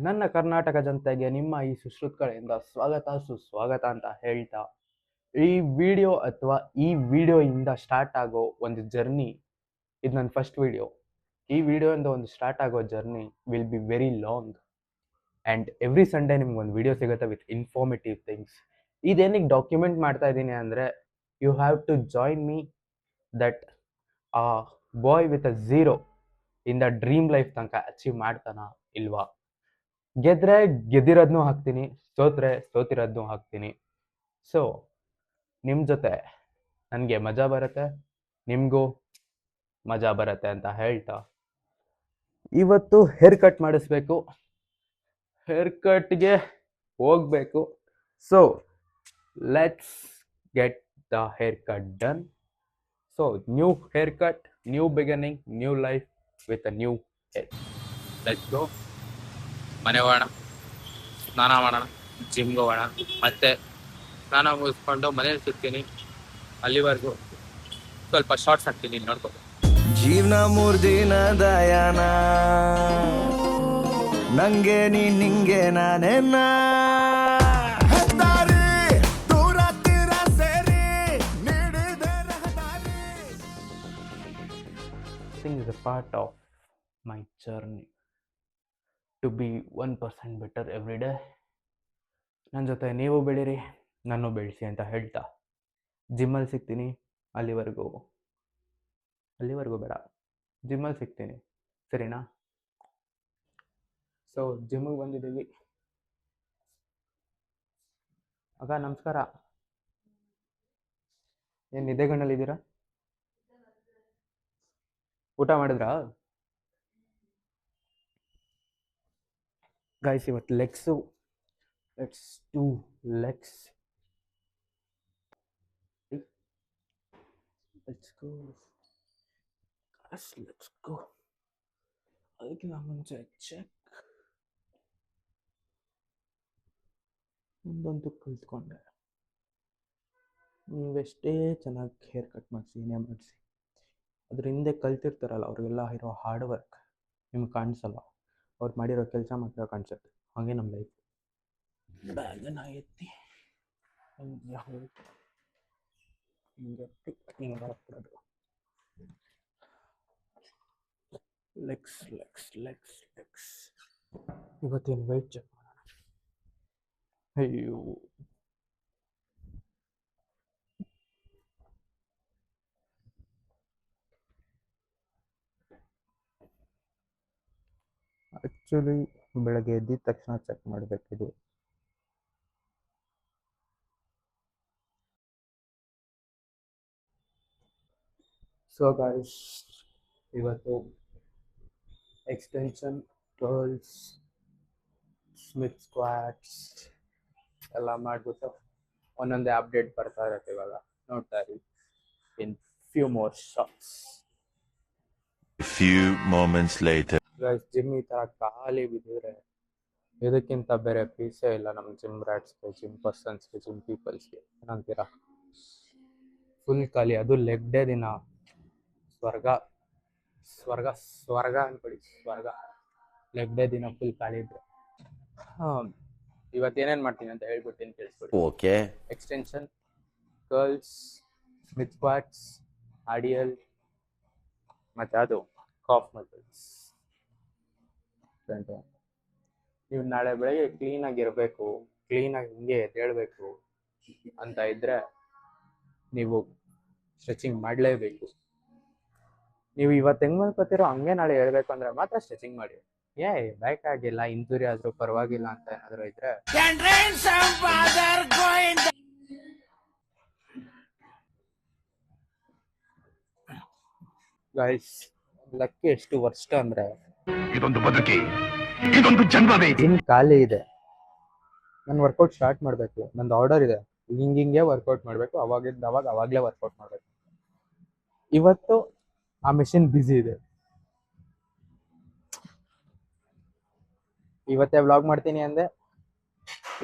ನನ್ನ ಕರ್ನಾಟಕ ಜನತೆಗೆ ನಿಮ್ಮ ಈ ಸುಶ್ರುತ್ ಕಡೆಯಿಂದ ಸ್ವಾಗತ ಸುಸ್ವಾಗತ ಅಂತ ಹೇಳ್ತಾ, ಈ ವಿಡಿಯೋಯಿಂದ ಸ್ಟಾರ್ಟ್ ಆಗೋ ಒಂದು ಜರ್ನಿ, ಇದು ನನ್ನ ಫಸ್ಟ್ ವಿಡಿಯೋ. ಈ ವಿಡಿಯೋಯಿಂದ ಒಂದು ಸ್ಟಾರ್ಟ್ ಆಗೋ journey will be very long and every Sunday ನಿಮ್ಗೆ ಒಂದು ವಿಡಿಯೋ ಸಿಗುತ್ತೆ ವಿತ್ ಇನ್ಫಾರ್ಮೇಟಿವ್ ಥಿಂಗ್ಸ್. ಇದೇನಿಗೆ ಡಾಕ್ಯುಮೆಂಟ್ ಮಾಡ್ತಾ ಇದ್ದೀನಿ ಅಂದರೆ, you have to join me that a boy with a zero in the dream life ತನಕ ಅಚೀವ್ ಮಾಡ್ತಾನ ಇಲ್ವಾ. ಗೆದ್ರೆ ಗೆದ್ದಿರೋದನ್ನೂ ಹಾಕ್ತೀನಿ, ಸೋತ್ರೆ ಸೋತಿರೋದನ್ನೂ ಹಾಕ್ತೀನಿ. ಸೊ ನಿಮ್ಮ ಜೊತೆ ನನಗೆ ಮಜಾ ಬರುತ್ತೆ, ನಿಮಗೂ ಮಜಾ ಬರುತ್ತೆ ಅಂತ ಹೇಳ್ತಾ, ಇವತ್ತು ಹೇರ್ ಕಟ್ ಮಾಡಿಸ್ಬೇಕು, ಹೇರ್ ಕಟ್ಗೆ ಹೋಗಬೇಕು. So let's get the hair cut done. So new hair cut, new beginning, new life with a new hair. Let's go. ಮನೆ ಹೋಗೋಣ, ಸ್ನಾನ ಮಾಡೋಣ, ಜಿಮ್ಗೆ ಹೋಗೋಣ, ಮತ್ತೆ ಸ್ನಾನ ಮುಗಿಸ್ಕೊಂಡು ಮನೇಲಿ ಸಿಗ್ತೀನಿ. ಅಲ್ಲಿವರೆಗೂ ಸ್ವಲ್ಪ ಶಾರ್ಟ್ಸ್ ಹಾಕ್ತೀನಿ, ನೋಡ್ಕೊ. ಜೀವನ 3 ದಿನ ದಯಾನ, ನಂಗೆ ನೀ ನಿಂಗೆ ನಾನೇನ. Thing is a part of my journey to be 1% better every day. ನನ್ನ ಜೊತೆ ನೀವು ಬೆಳೀರಿ, ನಾನು ಬೆಳೆಸಿ ಅಂತ ಹೇಳ್ತಾ, ಜಿಮ್ಮಲ್ಲಿ ಸಿಗ್ತೀನಿ. ಅಲ್ಲಿವರೆಗೂ ಬೇಡ, ಜಿಮ್ಮಲ್ಲಿ ಸಿಗ್ತೀನಿ, ಸರಿನಾ? ಸೊ ಜಿಮ್ಮಿಗೆ ಬಂದಿದ್ದೀವಿ. ಆಗ ನಮಸ್ಕಾರ. ಏನು ನಿದ್ದೆಗಣ್ಣಲ್ಲಿದ್ದೀರಾ? ಊಟ ಮಾಡಿದ್ರಾ? ಗೈಸ್, ಇವತ್ತು legs. Let's do legs. Let's go. ಅದಕ್ಕಿಂತ ಮುಂಚೆ ಚೆಕ್. ಒಂದಂತೂ ಕಲ್ತ್ಕೊಂಡೆ, ನೀವೆಷ್ಟೇ ಚೆನ್ನಾಗಿ ಹೇರ್ ಕಟ್ ಮಾಡಿಸಿ, ಏನೇ ಮಾಡಿಸಿ, ಅದ್ರ ಹಿಂದೆ ಕಲ್ತಿರ್ತಾರಲ್ಲ ಅವ್ರಿಗೆಲ್ಲ ಇರೋ ಹಾರ್ಡ್ ವರ್ಕ್ ನಿಮ್ಗೆ ಕಾಣಿಸಲ್ಲ. ಅವ್ರು ಮಾಡಿರೋ ಕೆಲಸ ಮಾತ್ರ ಕಾಣಿಸುತ್ತೆ. ಹಾಗೆ ನಮ್ಮ ಲೈಫ್. ಬ್ಯಾಗನ್ನ ಎತ್ತಿ ಹಿಂಗೆ ಹಾಕ್ಬಿಡೋದು. ಲೆಗ್ಸ್. ಇವತ್ತೇನು ವೆಯ್ಟ್ ಚೆಕ್ ಮಾಡೋಣ. ಅಯ್ಯೋ, ಆ್ಯಕ್ಚುಲಿ ಬೆಳಗ್ಗೆ ಎದ್ದಿದ ತಕ್ಷಣ ಚೆಕ್ ಮಾಡಬೇಕಿದು. ಸೊ ಗೈಸ್, ಇವತ್ತು ಎಕ್ಸ್ಟೆನ್ಷನ್, ಕರ್ಲ್ಸ್, ಸ್ಮಿತ್ ಸ್ಕ್ವಾಟ್ಸ್ ಎಲ್ಲ ಮಾಡಿಬಿಟ್ಟು ಒಂದೊಂದೇ ಅಪ್ಡೇಟ್ ಬರ್ತಾ ಇರುತ್ತೆ. ಇವಾಗ ನೋಡ್ತಾ ಇರಿ, in few more shots. Few moments later. Guys, gym ಈ ಥರ ಖಾಲಿ ಬಿದ್ದಿದ್ರೆ ಇದಕ್ಕಿಂತ ಬೇರೆ ಪೀಸೇ ಇಲ್ಲ ನಮ್ಮ ಜಿಮ್ ರ್ಯಾಟ್ಸ್ಗೆ, ಜಿಮ್ ಪರ್ಸನ್ಸ್ಗೆ, ಜಿಮ್ ಪೀಪಲ್ಸ್ಗೆ. ಏನಂತೀರಾ? ಫುಲ್ ಖಾಲಿ. ಅದು ಲೆಗ್ ಡೇ ದಿನ ಸ್ವರ್ಗ ಅನ್ಕೊಳ್ಳಿ, ಸ್ವರ್ಗ. ಲೆಗ್ ಡೇ ದಿನ ಫುಲ್ ಖಾಲಿ ಇದ್ರೆ. ಇವತ್ತೇನೇನು ಮಾಡ್ತೀನಿ ಅಂತ ಹೇಳ್ಬಿಡ್ತೀನಿ, ಕೇಳಿಸ್ಬಿಡಿ. Okay. Extension, curls, Smith squats, ಆಡಿಯಲ್, ಮತ್ತು ಅದು ಕಾಫ್ ಮಸಲ್ಸ್. ನೀವು ನಾಳೆ ಬೆಳಗ್ಗೆ ಕ್ಲೀನಾಗಿರಬೇಕು, ಕ್ಲೀನಾಗಿ ಹಿಂಗೆ ಎದ್ದೇಳಬೇಕು ಅಂತ ಇದ್ದರೆ ನೀವು ಸ್ಟ್ರೆಚಿಂಗ್ ಮಾಡಲೇಬೇಕು. ನೀವು ಇವತ್ತು ಹೆಂಗೆ ಮಾಡ್ಕೋತೀರೋ ಹಂಗೆ ನಾಳೆ ಹೇಳ್ಬೇಕು ಅಂದರೆ ಮಾತ್ರ ಸ್ಟ್ರೆಚಿಂಗ್ ಮಾಡಿ. ಬೇಕಾಗಿಲ್ಲ, ಇಂಜುರಿ ಆದರೂ ಪರವಾಗಿಲ್ಲ ಅಂತ ಏನಾದರೂ ಇದ್ರೆ ಗೈಸ್, ಲಕ್ಕಿ ಎಷ್ಟು ವರ್ಷ ಅಂದರೆ ಇದೊಂದು ಬದುಕಿ, ಇದೊಂದು ಜನ್ಮವೇ. ಜಿಮ್ ಖಾಲಿ ಇದೆ, ನಾನು ವರ್ಕೌಟ್ ಸ್ಟಾರ್ಟ್ ಮಾಡಬೇಕು. ನಂದು ಆರ್ಡರ್ ಇದೆ, ಹಿಂಗೆ ವರ್ಕೌಟ್ ಮಾಡಬೇಕು, ಅವಾಗಲೇ ವರ್ಕೌಟ್ ಮಾಡಬೇಕು. ಇವತ್ತು ಆ ಮೆಷಿನ್ ಬ್ಯುಸಿ ಇದೆ. ಇವತ್ತೇ ವ್ಲಾಗ್ ಮಾಡ್ತೀನಿ ಅಂದೆ,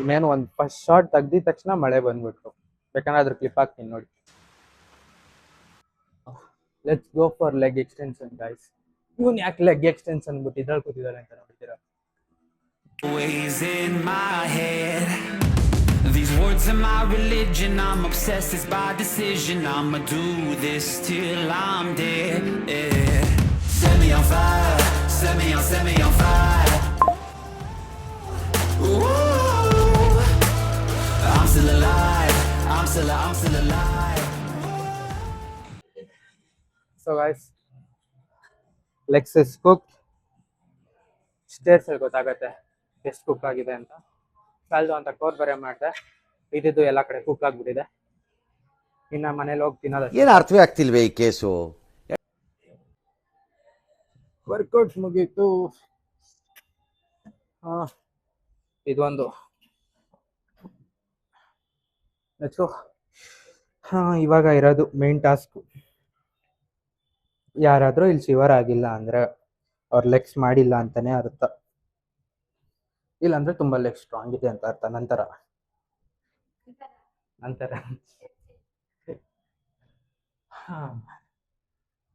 ಇನ್ನೇನು ಒಂದು ಫಸ್ಟ್ ಶಾರ್ಟ್ ತೆಗ್ದಿದ ತಕ್ಷಣ ಮಳೆ ಬಂದ್ಬಿಟ್ರು. ಬೇಕಂದ್ರೆ ಅದ್ರ ಕ್ಲಿಪ್ ಹಾಕ್ತೀನಿ ನೋಡಿ. Let's go for leg extension guys. ಇವನು ಯಾಕೆ ಲೆಗ್ ಎಕ್ಸ್ಟೆನ್ಷನ್ ಬಿಟ್ಟು ಇದ್ರಲ್ಲಿ ಕೂತಿದ್ದಾರೆ ಅಂತ ನೋಡ್ತೀರಾ? Always in my head. These words are my religion. I'm obsessed, it's by decision. I'ma do this till I'm dead. Yeah. Set me on fire. Set me on fire. Ooh. I'm still alive. I'm still alive. So guys, legs is cook. ಸ್ಟೇರ್ಸಲ್ಲಿ ಗೊತ್ತಾಗತ್ತೆ ಎಷ್ಟು cook ಆಗಿದೆ ಅಂತ. ಸಾಲ್ದು ಅಂತ core ಬರೆ ಮಾಡಿದೆ, ಇದಿದ್ದು ಎಲ್ಲ ಕಡೆ ಕುಕ್ ಆಗಿಬಿಟ್ಟಿದೆ. ಇನ್ನು ಮನೇಲಿ ಹೋಗಿ ತಿನ್ನೋದು. ಏನು ಅರ್ಥವೇ ಆಗ್ತಿಲ್ವೇ ಈ ಕೇಸು? ವರ್ಕೌಟ್ಸ್ ಮುಗೀತು. ಇದೊಂದು ಇವಾಗ ಇರೋದು ಮೇನ್ ಟಾಸ್ಕು. ಯಾರಾದರೂ ಇಲ್ಲಿ ಶಿವರ್ ಆಗಿಲ್ಲ ಅಂದರೆ ಅವ್ರ ಲೆಗ್ಸ್ ಮಾಡಿಲ್ಲ ಅಂತಾನೆ ಅರ್ಥ, ಇಲ್ಲಾಂದ್ರೆ ತುಂಬ ಲೆಗ್ ಸ್ಟ್ರಾಂಗ್ ಇದೆ ಅಂತ ಅರ್ಥ. ನಂತರ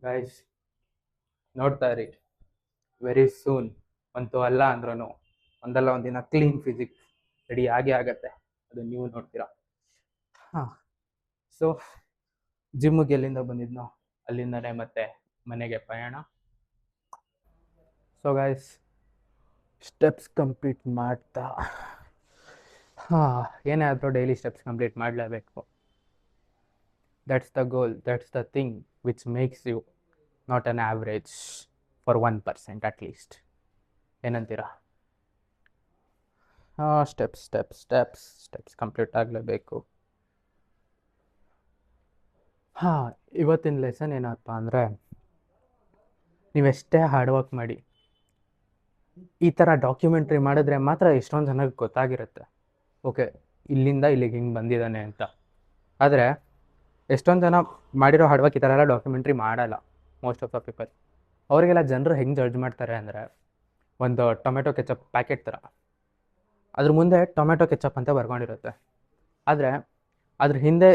ಗೈಸ್ ನೋಡ್ತಾ ಇರಿ, ವೆರಿ ಸೂನ್ ಅಂತೂ ಅಲ್ಲ ಅಂದ್ರೂ ಒಂದಲ್ಲ ಒಂದಿನ ಕ್ಲೀನ್ ಫಿಸಿಕ್ಸ್ ರೆಡಿ ಆಗತ್ತೆ, ಅದು ನೀವು ನೋಡ್ತೀರಾ. ಸೊ ಜಿಮ್ಮಿಗೆ ಎಲ್ಲಿಂದ ಬಂದಿದ್ನೋ ಅಲ್ಲಿಂದನೇ ಮತ್ತೆ ಮನೆಗೆ ಪಯಣ. ಸೊ ಗೈಸ್, ಸ್ಟೆಪ್ಸ್ ಕಂಪ್ಲೀಟ್ ಮಾಡ್ತಾ ಏನೇ ಆದರೂ ಡೈಲಿ ಸ್ಟೆಪ್ಸ್ ಕಂಪ್ಲೀಟ್ ಮಾಡಲೇಬೇಕು. That's the goal, that's the thing which makes you not an average for 1% at least. ಏನಂತೀರಾ? ಸ್ಟೆಪ್ಸ್ ಕಂಪ್ಲೀಟ್ ಆಗಲೇಬೇಕು. ಇವತ್ತಿನ ಲೆಸನ್ ಏನಪ್ಪ ಅಂದರೆ, ನೀವೆಷ್ಟೇ ಹಾರ್ಡ್ ವರ್ಕ್ ಮಾಡಿ ಈ ಥರ ಡಾಕ್ಯುಮೆಂಟ್ರಿ ಮಾಡಿದ್ರೆ ಮಾತ್ರ ಎಷ್ಟೊಂದು ಜನಕ್ಕೆ ಗೊತ್ತಾಗಿರುತ್ತೆ, ಓಕೆ ಇಲ್ಲಿಂದ ಇಲ್ಲಿಗೆ ಹಿಂಗೆ ಬಂದಿದ್ದಾನೆ ಅಂತ. ಆದರೆ ಎಷ್ಟೊಂದು ಜನ ಮಾಡಿರೋ ಹಾರ್ಡ್ ವರ್ಕ್ ಈ ಥರ ಎಲ್ಲ ಡಾಕ್ಯುಮೆಂಟ್ರಿ ಮಾಡಲ್ಲ, ಮೋಸ್ಟ್ ಆಫ್ ದ ಪೀಪಲ್. ಅವರಿಗೆಲ್ಲ ಜನರು ಹೆಂಗೆ ಜಡ್ಜ್ ಮಾಡ್ತಾರೆ ಅಂದರೆ, ಒಂದು ಟೊಮೆಟೊ ಕೆಚಪ್ ಪ್ಯಾಕೆಟ್ ಥರ, ಅದ್ರ ಮುಂದೆ ಟೊಮೆಟೊ ಕೆಚಪ್ ಅಂತ ಬರ್ಕೊಂಡಿರುತ್ತೆ, ಆದರೆ ಅದ್ರ ಹಿಂದೆ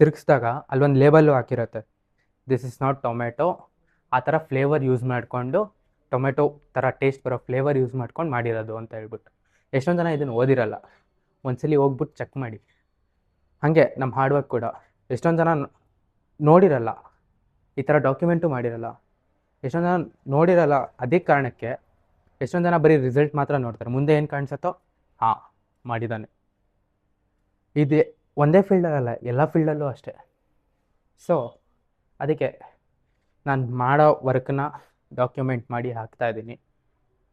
ತಿರುಗಿಸಿದಾಗ ಅಲ್ಲೊಂದು ಲೇಬಲ್ಲು ಹಾಕಿರುತ್ತೆ, ದಿಸ್ ಇಸ್ ನಾಟ್ ಟೊಮೆಟೊ. ಆ ಥರ ಫ್ಲೇವರ್ ಯೂಸ್ ಮಾಡಿಕೊಂಡು, ಟೊಮೆಟೊ ಥರ ಟೇಸ್ಟ್ ಬರೋ ಫ್ಲೇವರ್ ಯೂಸ್ ಮಾಡ್ಕೊಂಡು ಮಾಡಿರೋದು ಅಂತ ಹೇಳ್ಬಿಟ್ಟು. ಎಷ್ಟೊಂದು ಜನ ಇದನ್ನು ಓದಿರಲ್ಲ, ಒಂದ್ಸಲಿ ಹೋಗ್ಬಿಟ್ಟು ಚೆಕ್ ಮಾಡಿ. ಹಾಗೆ ನಮ್ಮ ಹಾರ್ಡ್ ವರ್ಕ್ ಕೂಡ ಎಷ್ಟೊಂದು ಜನ ನೋಡಿರಲ್ಲ, ಈ ಥರ ಡಾಕ್ಯುಮೆಂಟು ಮಾಡಿರಲ್ಲ, ಎಷ್ಟೊಂದು ಜನ ನೋಡಿರಲ್ಲ. ಅದೇ ಕಾರಣಕ್ಕೆ ಎಷ್ಟೊಂದು ಜನ ಬರೀ ರಿಸಲ್ಟ್ ಮಾತ್ರ ನೋಡ್ತಾರೆ, ಮುಂದೆ ಏನು ಕಾಣಿಸುತ್ತೋ ಮಾಡಿದ್ದಾನೆ. ಇದು ಒಂದೇ ಫೀಲ್ಡಲ್ಲ, ಎಲ್ಲ ಫೀಲ್ಡಲ್ಲೂ ಅಷ್ಟೇ. ಸೊ ಅದಕ್ಕೆ ನಾನು ಮಾಡೋ ವರ್ಕ್ನ ಡಾಕ್ಯುಮೆಂಟ್ ಮಾಡಿ ಹಾಕ್ತಾಯಿದ್ದೀನಿ.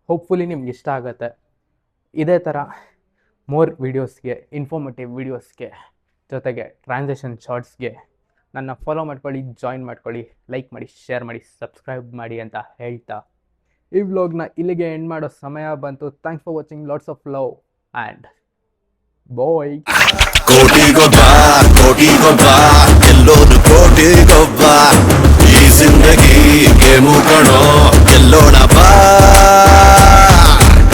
ಹೋಪ್ಫುಲಿ ನಿಮ್ಗೆ ಇಷ್ಟ ಆಗುತ್ತೆ. ಇದೇ ಥರ ಮೋರ್ ವೀಡಿಯೋಸ್ಗೆ, ಇನ್ಫಾರ್ಮೇಟಿವ್ ವೀಡಿಯೋಸ್ಗೆ, ಜೊತೆಗೆ ಟ್ರಾನ್ಸಾಕ್ಷನ್ ಶಾರ್ಟ್ಸ್ಗೆ ನನ್ನ ಫಾಲೋ ಮಾಡ್ಕೊಳ್ಳಿ, ಜಾಯಿನ್ ಮಾಡ್ಕೊಳ್ಳಿ, ಲೈಕ್ ಮಾಡಿ, ಶೇರ್ ಮಾಡಿ, ಸಬ್ಸ್ಕ್ರೈಬ್ ಮಾಡಿ ಅಂತ ಹೇಳ್ತಾ ಈ ವ್ಲಾಗ್ನ ಇಲ್ಲಿಗೆ ಎಂಡ್ ಮಾಡೋ ಸಮಯ ಬಂತು. Thanks for watching, lots of love and bye. Kotigobba ಎಲ್ಲೋದು ಕೋಟಿಗೊಬ್ಬ ಈ ಜಿಂದಗಿ ಗೇಮು ಕಣೋ.